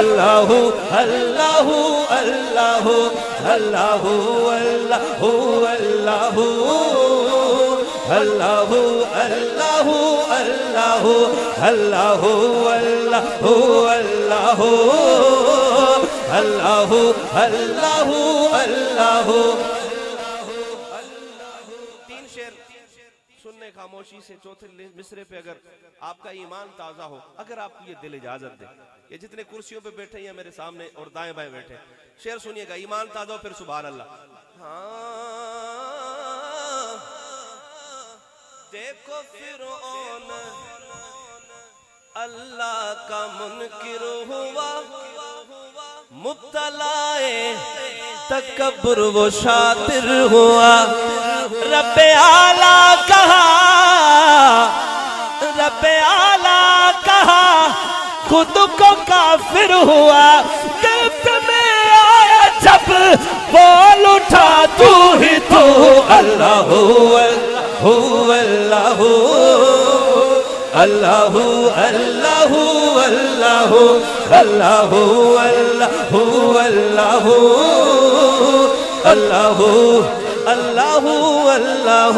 अल्लाह अल्लाह अल्लाह अल्लाह अल्लाह अल्लाह अल्लाह अल्लाह अल्लाह अल्लाह अल्लाह अल्लाह अल्लाह। तीन शेर सुनने खामोशी से, चौथे मिसरे पे अगर आपका ईमान ताजा हो, अगर आपको ये दिल इजाजत दे, ये जितने कुर्सियों पे बैठे हैं मेरे सामने और दाएं बाएं बैठे, शेर सुनिएगा, ईमान ताजा हो फिर सुभान अल्लाह। हाँ देखो फिरौन अल्लाह का मुनकिर हुआ, मुब्तलाए तकब्बुर वो शातिर हुआ। रब्बे आला कहा, रब्बे आला कहा, खुद को काफिर हुआ। गिरफ्त में आया जब बोल उठा तू ही तू, अल्लाह अल्लाह अल्लाह अल्लाह अल्लाह अल्लाह अल्लाह अल्लाह अल्लाह अल्लाह अल्लाह।